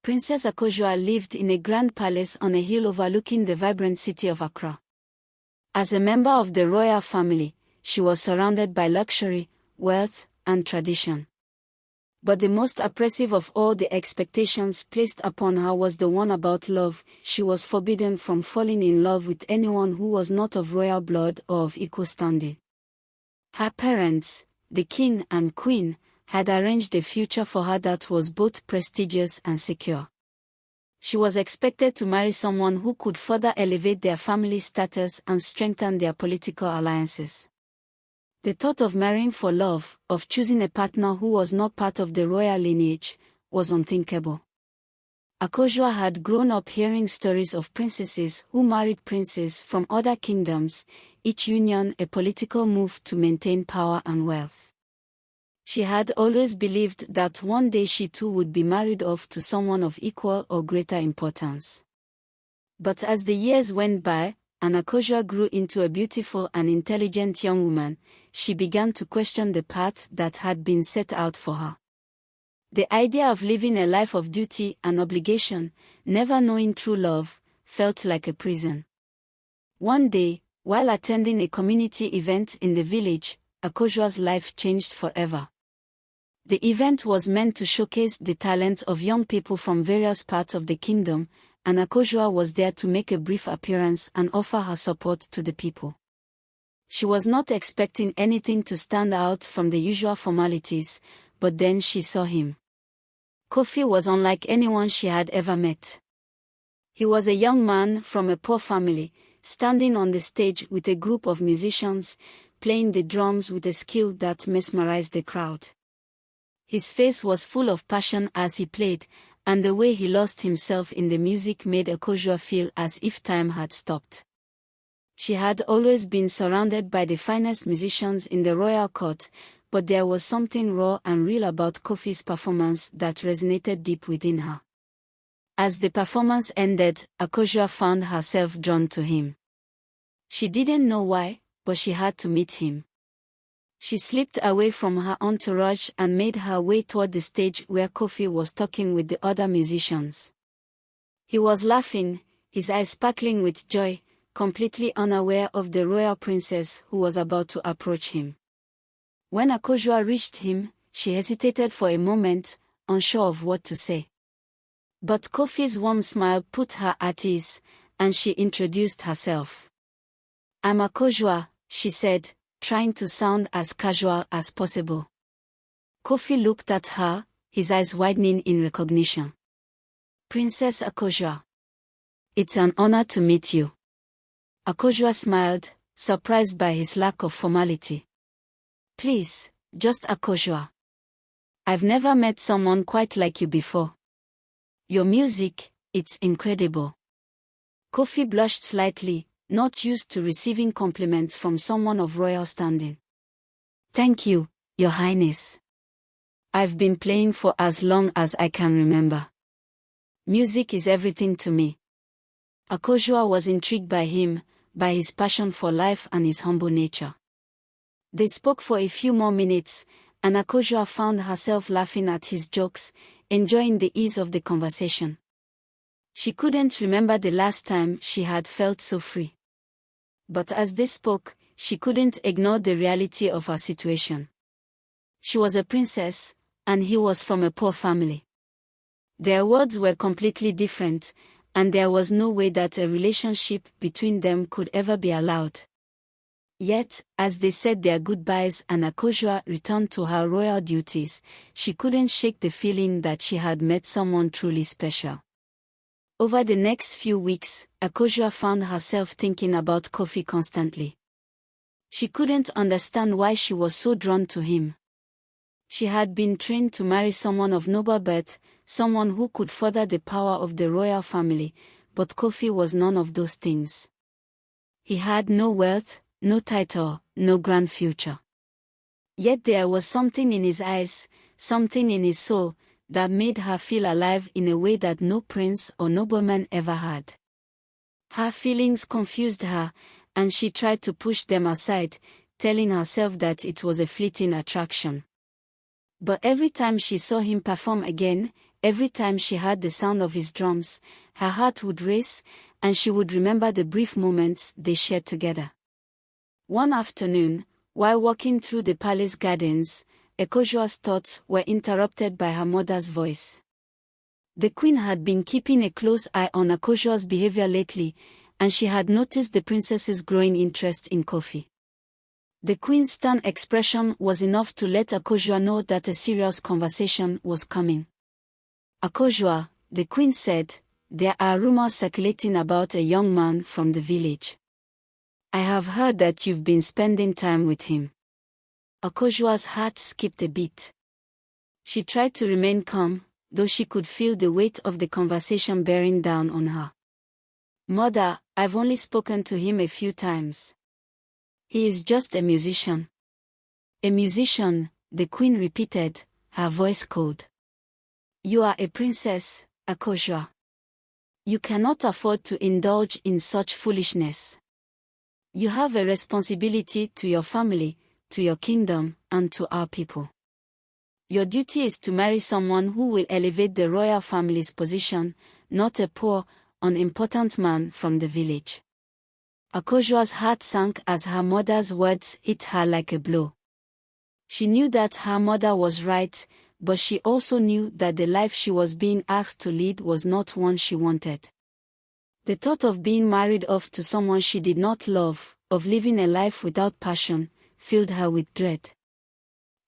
Princess Akosua lived in a grand palace on a hill overlooking the vibrant city of Accra. As a member of the royal family, she was surrounded by luxury, wealth, and tradition. But the most oppressive of all the expectations placed upon her was the one about love. She was forbidden from falling in love with anyone who was not of royal blood or of equal standing. Her parents, the king and queen, had arranged a future for her that was both prestigious and secure. She was expected to marry someone who could further elevate their family status and strengthen their political alliances. The thought of marrying for love, of choosing a partner who was not part of the royal lineage, was unthinkable. Akosua had grown up hearing stories of princesses who married princes from other kingdoms, each union a political move to maintain power and wealth. She had always believed that one day she too would be married off to someone of equal or greater importance. But as the years went by, and Akosua grew into a beautiful and intelligent young woman, she began to question the path that had been set out for her. The idea of living a life of duty and obligation, never knowing true love, felt like a prison. One day, while attending a community event in the village, Akosua's life changed forever. The event was meant to showcase the talents of young people from various parts of the kingdom, and Akosua was there to make a brief appearance and offer her support to the people. She was not expecting anything to stand out from the usual formalities, but then she saw him. Kofi was unlike anyone she had ever met. He was a young man from a poor family, standing on the stage with a group of musicians, playing the drums with a skill that mesmerized the crowd. His face was full of passion as he played, and the way he lost himself in the music made Akosua feel as if time had stopped. She had always been surrounded by the finest musicians in the royal court, but there was something raw and real about Kofi's performance that resonated deep within her. As the performance ended, Akosua found herself drawn to him. She didn't know why, but she had to meet him. She slipped away from her entourage and made her way toward the stage where Kofi was talking with the other musicians. He was laughing, his eyes sparkling with joy, completely unaware of the royal princess who was about to approach him. When Akosua reached him, she hesitated for a moment, unsure of what to say. But Kofi's warm smile put her at ease, and she introduced herself. "I'm Akosua," she said, trying to sound as casual as possible. Kofi looked at her, his eyes widening in recognition. "Princess Akosua. It's an honor to meet you." Akosua smiled, surprised by his lack of formality. "Please, just Akosua. I've never met someone quite like you before. Your music, it's incredible." Kofi blushed slightly, not used to receiving compliments from someone of royal standing. "Thank you, Your Highness. I've been playing for as long as I can remember. Music is everything to me." Akosua was intrigued by him, by his passion for life and his humble nature. They spoke for a few more minutes, and Akosua found herself laughing at his jokes, enjoying the ease of the conversation. She couldn't remember the last time she had felt so free. But as they spoke, she couldn't ignore the reality of her situation. She was a princess, and he was from a poor family. Their worlds were completely different, and there was no way that a relationship between them could ever be allowed. Yet, as they said their goodbyes and Akosua returned to her royal duties, she couldn't shake the feeling that she had met someone truly special. Over the next few weeks, Akosua found herself thinking about Kofi constantly. She couldn't understand why she was so drawn to him. She had been trained to marry someone of noble birth, someone who could further the power of the royal family, but Kofi was none of those things. He had no wealth, no title, no grand future. Yet there was something in his eyes, something in his soul, that made her feel alive in a way that no prince or nobleman ever had. Her feelings confused her, and she tried to push them aside, telling herself that it was a fleeting attraction. But every time she saw him perform again, every time she heard the sound of his drums, her heart would race, and she would remember the brief moments they shared together. One afternoon, while walking through the palace gardens, Akosua's thoughts were interrupted by her mother's voice. The queen had been keeping a close eye on Akosua's behavior lately, and she had noticed the princess's growing interest in Kofi. The queen's stern expression was enough to let Akosua know that a serious conversation was coming. "Akosua," the queen said, "there are rumors circulating about a young man from the village. I have heard that you've been spending time with him." Akosua's heart skipped a beat. She tried to remain calm, though she could feel the weight of the conversation bearing down on her. "Mother, I've only spoken to him a few times. He is just a musician." "A musician," the queen repeated, her voice cold. "You are a princess, Akosua. You cannot afford to indulge in such foolishness. You have a responsibility to your family, to your kingdom, and to our people. Your duty is to marry someone who will elevate the royal family's position, not a poor, unimportant man from the village." Akosua's heart sank as her mother's words hit her like a blow. She knew that her mother was right, but she also knew that the life she was being asked to lead was not one she wanted. The thought of being married off to someone she did not love, of living a life without passion, filled her with dread.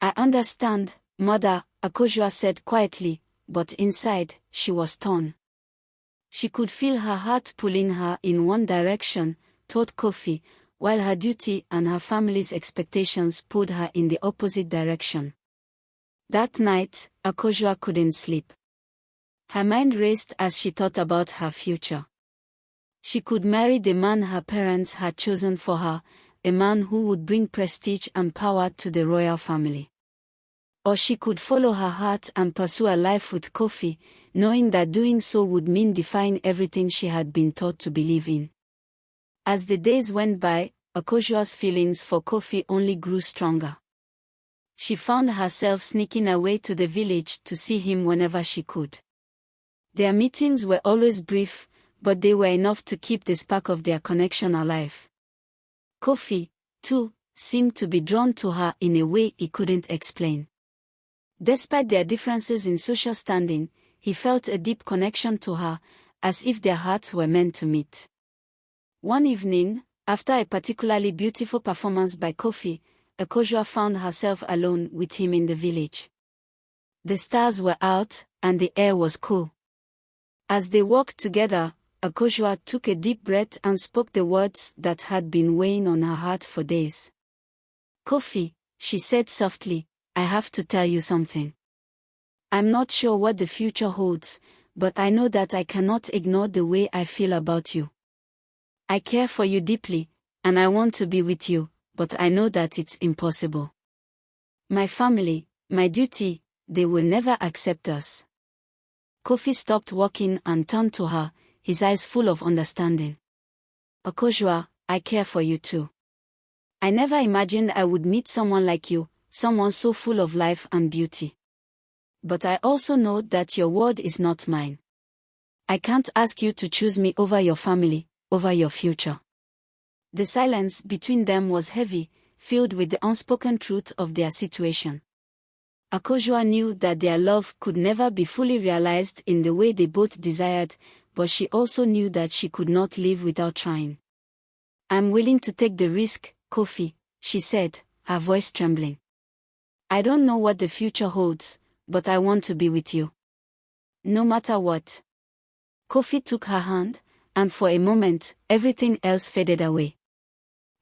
"I understand, Mother," Akosua said quietly, but inside, she was torn. She could feel her heart pulling her in one direction, toward Kofi, while her duty and her family's expectations pulled her in the opposite direction. That night, Akosua couldn't sleep. Her mind raced as she thought about her future. She could marry the man her parents had chosen for her, a man who would bring prestige and power to the royal family. Or she could follow her heart and pursue a life with Kofi, knowing that doing so would mean defying everything she had been taught to believe in. As the days went by, Akosua's feelings for Kofi only grew stronger. She found herself sneaking away to the village to see him whenever she could. Their meetings were always brief, but they were enough to keep the spark of their connection alive. Kofi, too, seemed to be drawn to her in a way he couldn't explain. Despite their differences in social standing, he felt a deep connection to her, as if their hearts were meant to meet. One evening, after a particularly beautiful performance by Kofi, Akosua found herself alone with him in the village. The stars were out, and the air was cool. As they walked together, Akosua took a deep breath and spoke the words that had been weighing on her heart for days. "Kofi," she said softly, "I have to tell you something. I'm not sure what the future holds, but I know that I cannot ignore the way I feel about you. I care for you deeply, and I want to be with you, but I know that it's impossible. My family, my duty, they will never accept us." Kofi stopped walking and turned to her, his eyes full of understanding. "Akosua, I care for you too. I never imagined I would meet someone like you, someone so full of life and beauty. But I also know that your word is not mine. I can't ask you to choose me over your family, over your future." The silence between them was heavy, filled with the unspoken truth of their situation. Akosua knew that their love could never be fully realized in the way they both desired, but she also knew that she could not live without trying. "I'm willing to take the risk, Kofi," she said, her voice trembling. "I don't know what the future holds, but I want to be with you. No matter what." Kofi took her hand, and for a moment, everything else faded away.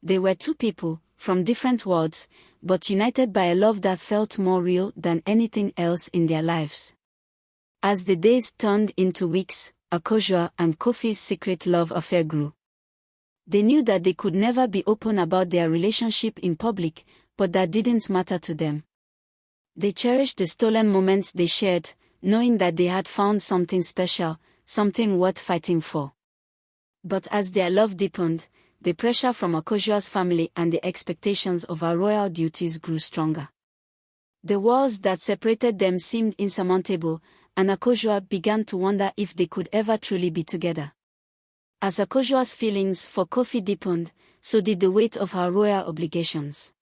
They were two people, from different worlds, but united by a love that felt more real than anything else in their lives. As the days turned into weeks, Akosua and Kofi's secret love affair grew. They knew that they could never be open about their relationship in public, but that didn't matter to them. They cherished the stolen moments they shared, knowing that they had found something special, something worth fighting for. But as their love deepened, the pressure from Akosua's family and the expectations of her royal duties grew stronger. The walls that separated them seemed insurmountable, and Akosua began to wonder if they could ever truly be together. As Akosua's feelings for Kofi deepened, so did the weight of her royal obligations.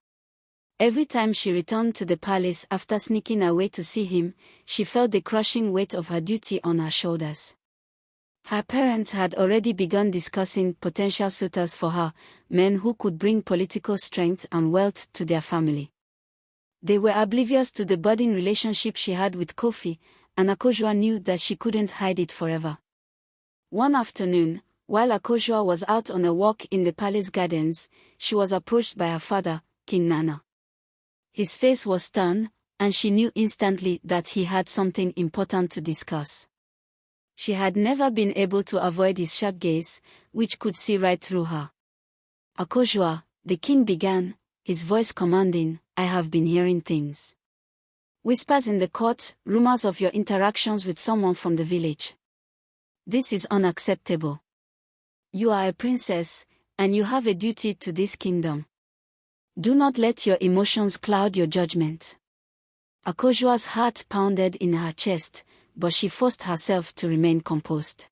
Every time she returned to the palace after sneaking away to see him, she felt the crushing weight of her duty on her shoulders. Her parents had already begun discussing potential suitors for her, men who could bring political strength and wealth to their family. They were oblivious to the budding relationship she had with Kofi, and Akosua knew that she couldn't hide it forever. One afternoon, while Akosua was out on a walk in the palace gardens, she was approached by her father, King Nana. His face was stern, and she knew instantly that he had something important to discuss. She had never been able to avoid his sharp gaze, which could see right through her. "Akosua," the king began, his voice commanding, "I have been hearing things. Whispers in the court, rumors of your interactions with someone from the village. This is unacceptable. You are a princess, and you have a duty to this kingdom. Do not let your emotions cloud your judgment." Akosua's heart pounded in her chest, but she forced herself to remain composed.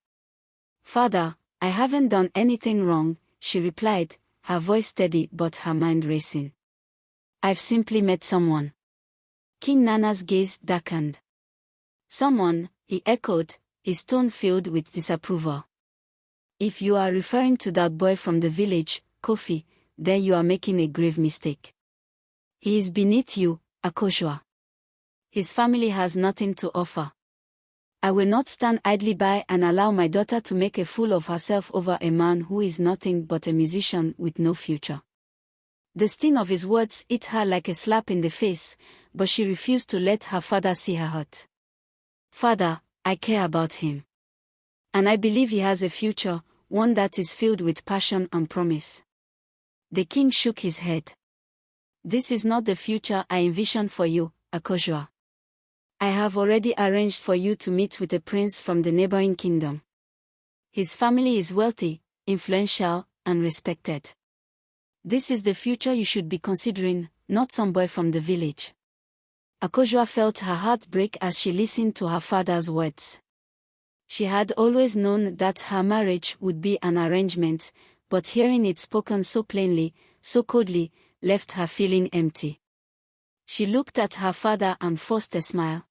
"Father, I haven't done anything wrong," she replied, her voice steady but her mind racing. "I've simply met someone." King Nana's gaze darkened. "Someone," he echoed, his tone filled with disapproval. "If you are referring to that boy from the village, Kofi, then you are making a grave mistake. He is beneath you, Akosua. His family has nothing to offer. I will not stand idly by and allow my daughter to make a fool of herself over a man who is nothing but a musician with no future." The sting of his words hit her like a slap in the face, but she refused to let her father see her hurt. "Father, I care about him. And I believe he has a future, one that is filled with passion and promise." The king shook his head. "This is not the future I envision for you, Akosua. I have already arranged for you to meet with a prince from the neighboring kingdom. His family is wealthy, influential, and respected. This is the future you should be considering, not some boy from the village." Akosua felt her heart break as she listened to her father's words. She had always known that her marriage would be an arrangement, but hearing it spoken so plainly, so coldly, left her feeling empty. She looked at her father and forced a smile.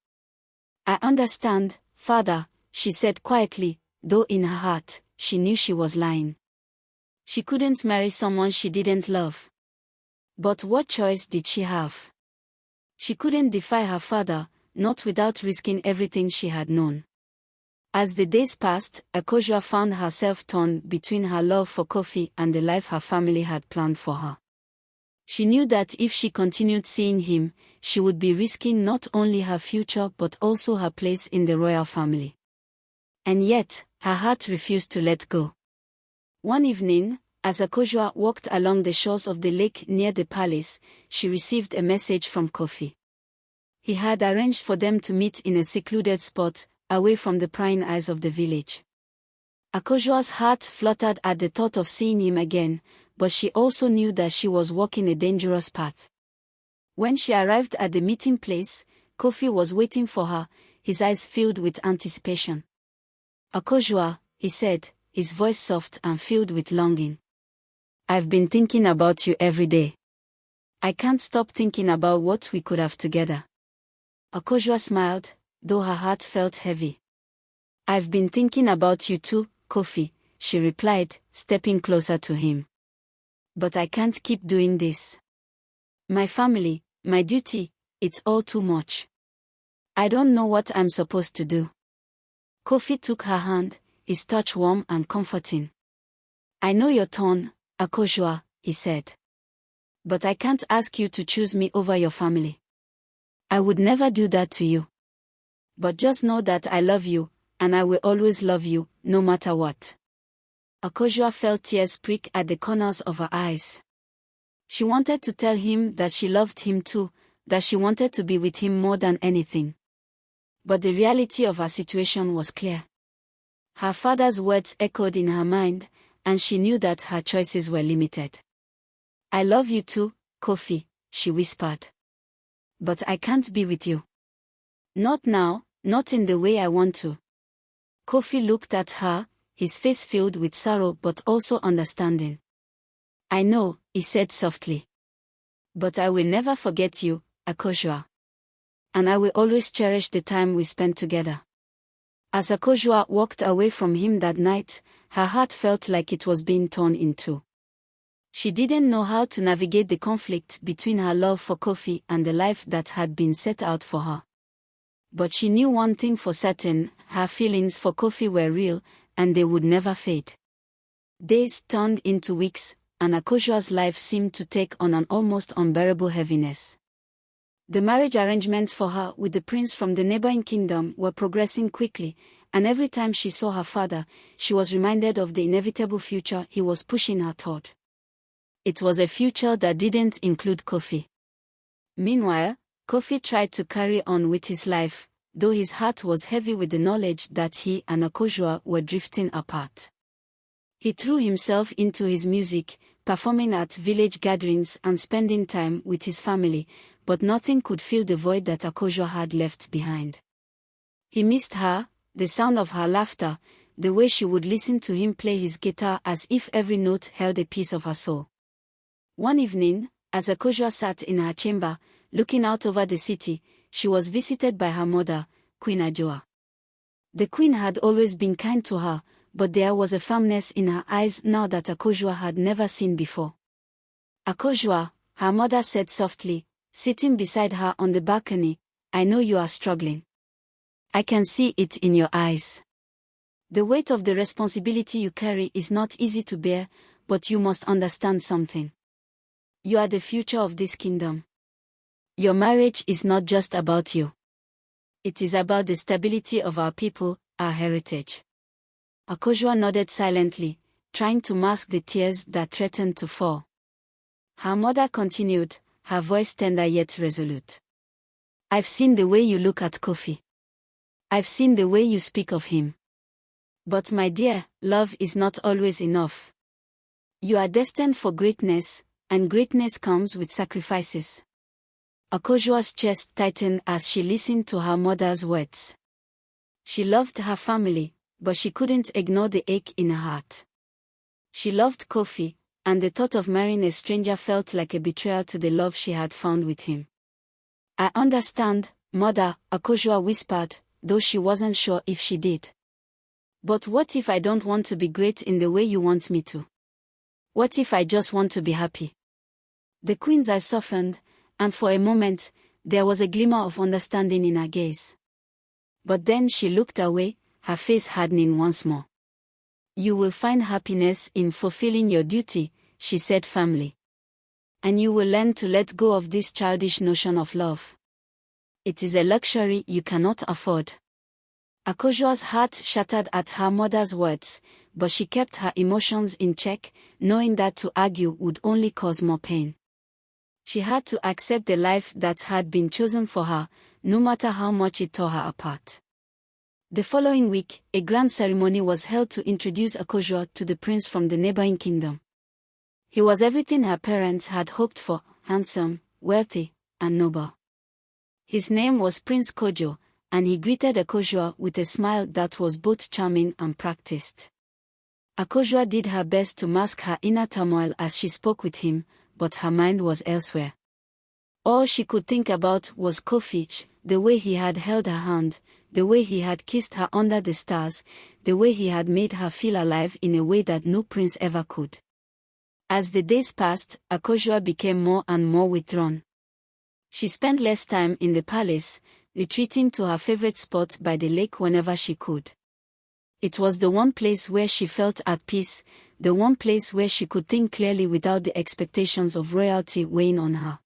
"I understand, father," she said quietly, though in her heart, she knew she was lying. She couldn't marry someone she didn't love. But what choice did she have? She couldn't defy her father, not without risking everything she had known. As the days passed, Akosua found herself torn between her love for Kofi and the life her family had planned for her. She knew that if she continued seeing him, she would be risking not only her future but also her place in the royal family. And yet, her heart refused to let go. One evening, as Akosua walked along the shores of the lake near the palace, she received a message from Kofi. He had arranged for them to meet in a secluded spot, away from the prying eyes of the village. Akosua's heart fluttered at the thought of seeing him again, but she also knew that she was walking a dangerous path. When she arrived at the meeting place, Kofi was waiting for her, his eyes filled with anticipation. "Akosua," he said, his voice soft and filled with longing. "I've been thinking about you every day. I can't stop thinking about what we could have together." Akosua smiled, though her heart felt heavy. "I've been thinking about you too, Kofi," she replied, stepping closer to him. "But I can't keep doing this. My family, my duty, it's all too much. I don't know what I'm supposed to do." Kofi took her hand, his touch warm and comforting. "I know you're torn, Akosua," he said. "But I can't ask you to choose me over your family. I would never do that to you. But just know that I love you, and I will always love you, no matter what." Akosua felt tears prick at the corners of her eyes. She wanted to tell him that she loved him too, that she wanted to be with him more than anything. But the reality of her situation was clear. Her father's words echoed in her mind, and she knew that her choices were limited. "I love you too, Kofi," she whispered. "But I can't be with you. Not now, Not in the way I want to. Kofi looked at her, his face filled with sorrow but also understanding. I know, he said softly. But I will never forget you, Akosua. And I will always cherish the time we spent together. As Akosua walked away from him that night, her heart felt like it was being torn in two. She didn't know how to navigate the conflict between her love for Kofi and the life that had been set out for her. But she knew one thing for certain: her feelings for Kofi were real, and they would never fade. Days turned into weeks, and Akosua's life seemed to take on an almost unbearable heaviness. The marriage arrangements for her with the prince from the neighboring kingdom were progressing quickly, and every time she saw her father, she was reminded of the inevitable future he was pushing her toward. It was a future that didn't include Kofi. Meanwhile, Kofi tried to carry on with his life, though his heart was heavy with the knowledge that he and Akosua were drifting apart. He threw himself into his music, performing at village gatherings and spending time with his family, but nothing could fill the void that Akosua had left behind. He missed her, the sound of her laughter, the way she would listen to him play his guitar as if every note held a piece of her soul. One evening, as Akosua sat in her chamber, looking out over the city, she was visited by her mother, Queen Ajoa. The queen had always been kind to her, but there was a firmness in her eyes now that Akosua had never seen before. "Akosua," her mother said softly, sitting beside her on the balcony, "I know you are struggling. I can see it in your eyes. The weight of the responsibility you carry is not easy to bear, but you must understand something. You are the future of this kingdom. Your marriage is not just about you. It is about the stability of our people, our heritage." Akosua nodded silently, trying to mask the tears that threatened to fall. Her mother continued, her voice tender yet resolute. "I've seen the way you look at Kofi. I've seen the way you speak of him. But my dear, love is not always enough. You are destined for greatness, and greatness comes with sacrifices." Akosua's chest tightened as she listened to her mother's words. She loved her family, but she couldn't ignore the ache in her heart. She loved Kofi, and the thought of marrying a stranger felt like a betrayal to the love she had found with him. "I understand, Mother," Akosua whispered, though she wasn't sure if she did. "But what if I don't want to be great in the way you want me to? What if I just want to be happy?" The queen's eyes softened, and for a moment, there was a glimmer of understanding in her gaze. But then she looked away, her face hardening once more. "You will find happiness in fulfilling your duty," she said firmly. "And you will learn to let go of this childish notion of love. It is a luxury you cannot afford." Akosua's heart shattered at her mother's words, but she kept her emotions in check, knowing that to argue would only cause more pain. She had to accept the life that had been chosen for her, no matter how much it tore her apart. The following week, a grand ceremony was held to introduce Akosua to the prince from the neighboring kingdom. He was everything her parents had hoped for: handsome, wealthy, and noble. His name was Prince Kojo, and he greeted Akosua with a smile that was both charming and practiced. Akosua did her best to mask her inner turmoil as she spoke with him, but her mind was elsewhere. All she could think about was Kofi, the way he had held her hand, the way he had kissed her under the stars, the way he had made her feel alive in a way that no prince ever could. As the days passed, Akosua became more and more withdrawn. She spent less time in the palace, retreating to her favorite spot by the lake whenever she could. It was the one place where she felt at peace, the one place where she could think clearly without the expectations of royalty weighing on her.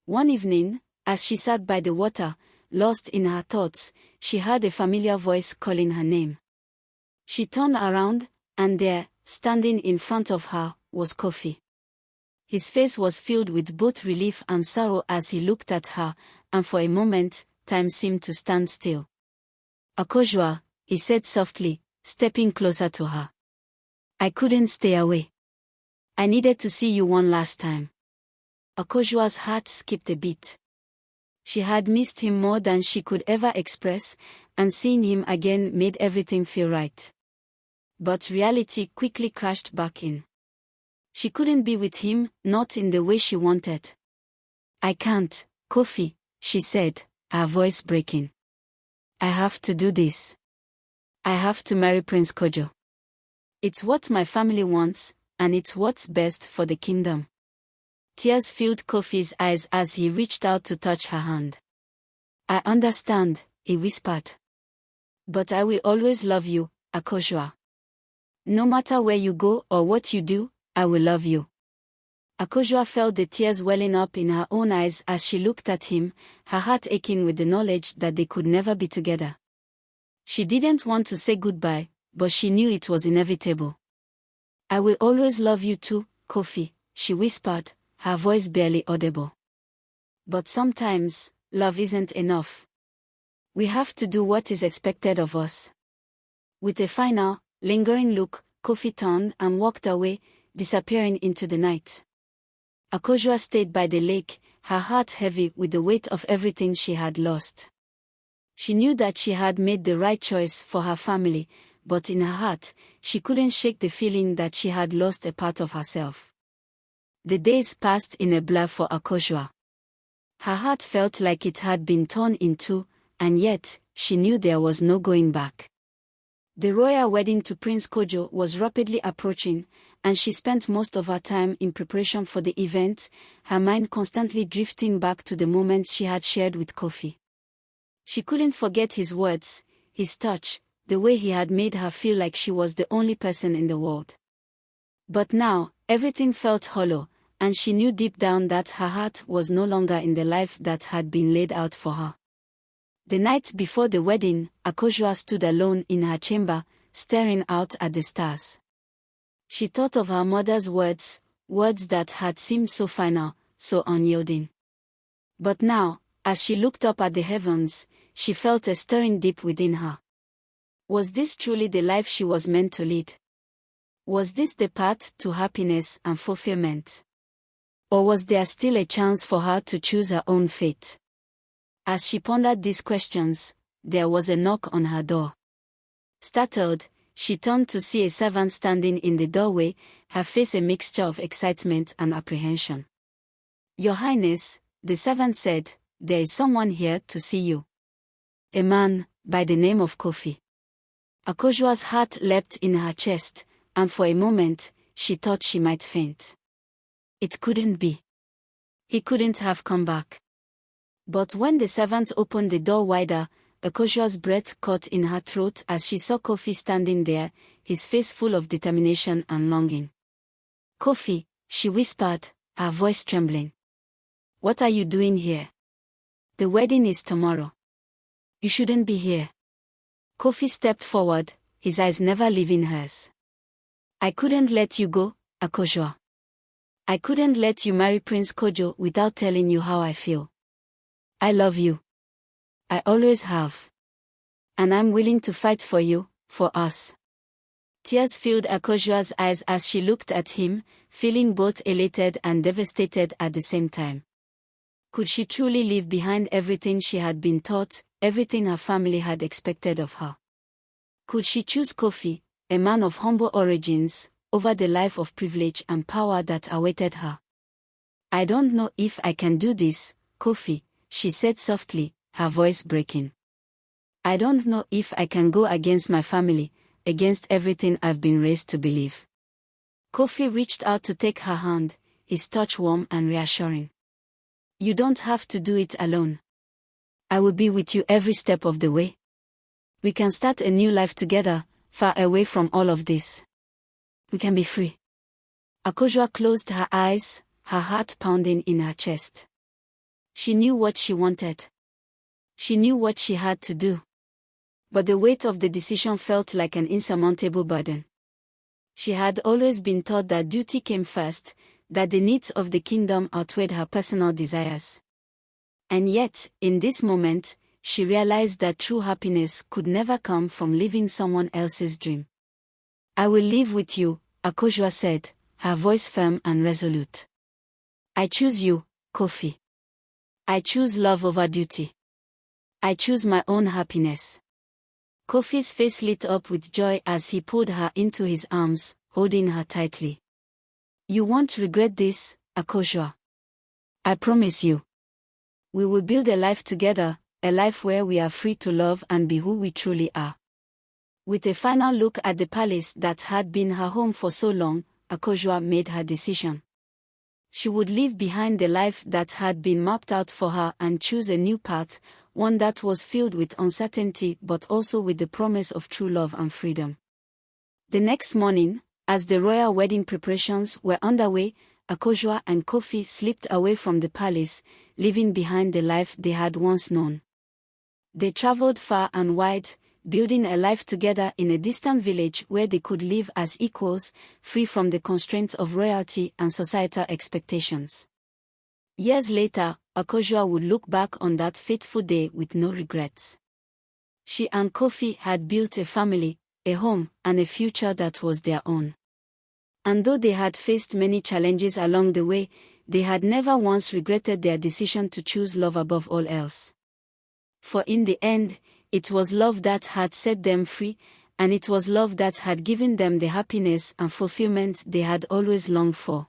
One evening, as she sat by the water, lost in her thoughts, she heard a familiar voice calling her name. She turned around, and there, standing in front of her, was Kofi. His face was filled with both relief and sorrow as he looked at her, and for a moment, time seemed to stand still. "Akosua," he said softly, stepping closer to her. "I couldn't stay away. I needed to see you one last time." Akosua's heart skipped a beat. She had missed him more than she could ever express, and seeing him again made everything feel right. But reality quickly crashed back in. She couldn't be with him, not in the way she wanted. "I can't, Kofi," she said, her voice breaking. "I have to do this. I have to marry Prince Kojo. It's what my family wants, and it's what's best for the kingdom." Tears filled Kofi's eyes as he reached out to touch her hand. "I understand," he whispered. "But I will always love you, Akosua. No matter where you go or what you do, I will love you." Akosua felt the tears welling up in her own eyes as she looked at him, her heart aching with the knowledge that they could never be together. She didn't want to say goodbye, but she knew it was inevitable. "I will always love you too, Kofi," she whispered, her voice barely audible. "But sometimes, love isn't enough. We have to do what is expected of us." With a final, lingering look, Kofi turned and walked away, disappearing into the night. Akosua stayed by the lake, her heart heavy with the weight of everything she had lost. She knew that she had made the right choice for her family, but in her heart, she couldn't shake the feeling that she had lost a part of herself. The days passed in a blur for Akosua. Her heart felt like it had been torn in two, and yet, she knew there was no going back. The royal wedding to Prince Kojo was rapidly approaching, and she spent most of her time in preparation for the event, her mind constantly drifting back to the moments she had shared with Kofi. She couldn't forget his words, his touch, the way he had made her feel like she was the only person in the world. But now, everything felt hollow, and she knew deep down that her heart was no longer in the life that had been laid out for her. The night before the wedding, Akosua stood alone in her chamber, staring out at the stars. She thought of her mother's words, words that had seemed so final, so unyielding. But now, as she looked up at the heavens, she felt a stirring deep within her. Was this truly the life she was meant to lead? Was this the path to happiness and fulfillment? Or was there still a chance for her to choose her own fate? As she pondered these questions, there was a knock on her door. Startled, she turned to see a servant standing in the doorway, her face a mixture of excitement and apprehension. "Your Highness," the servant said, "there is someone here to see you. A man, by the name of Kofi." Akosua's heart leapt in her chest, and for a moment, she thought she might faint. It couldn't be. He couldn't have come back. But when the servant opened the door wider, Akosua's breath caught in her throat as she saw Kofi standing there, his face full of determination and longing. "Kofi," she whispered, her voice trembling. "What are you doing here? The wedding is tomorrow. You shouldn't be here." Kofi stepped forward, his eyes never leaving hers. "I couldn't let you go, Akosua. I couldn't let you marry Prince Kojo without telling you how I feel. I love you. I always have. And I'm willing to fight for you, for us." Tears filled Akosua's eyes as she looked at him, feeling both elated and devastated at the same time. Could she truly leave behind everything she had been taught, everything her family had expected of her? Could she choose Kofi, a man of humble origins, over the life of privilege and power that awaited her? "I don't know if I can do this, Kofi," she said softly, her voice breaking. "I don't know if I can go against my family, against everything I've been raised to believe." Kofi reached out to take her hand, his touch warm and reassuring. "You don't have to do it alone. I will be with you every step of the way. We can start a new life together, far away from all of this. We can be free." Akosua closed her eyes, her heart pounding in her chest. She knew what she wanted. She knew what she had to do. But the weight of the decision felt like an insurmountable burden. She had always been taught that duty came first, that the needs of the kingdom outweighed her personal desires. And yet, in this moment, she realized that true happiness could never come from living someone else's dream. "I will live with you," Akosua said, her voice firm and resolute. "I choose you, Kofi. I choose love over duty. I choose my own happiness. Kofi's face lit up with joy as he pulled her into his arms, holding her tightly. You won't regret this, Akosua. I promise you. We will build a life together, a life where we are free to love and be who we truly are. With a final look at the palace that had been her home for so long, Akosua made her decision. She would leave behind the life that had been mapped out for her and choose a new path, one that was filled with uncertainty but also with the promise of true love and freedom. The next morning, as the royal wedding preparations were underway, Akosua and Kofi slipped away from the palace, leaving behind the life they had once known. They traveled far and wide, building a life together in a distant village where they could live as equals, free from the constraints of royalty and societal expectations. Years later, Akosua would look back on that fateful day with no regrets. She and Kofi had built a family, a home, and a future that was their own. And though they had faced many challenges along the way, they had never once regretted their decision to choose love above all else. For in the end, it was love that had set them free, and it was love that had given them the happiness and fulfillment they had always longed for.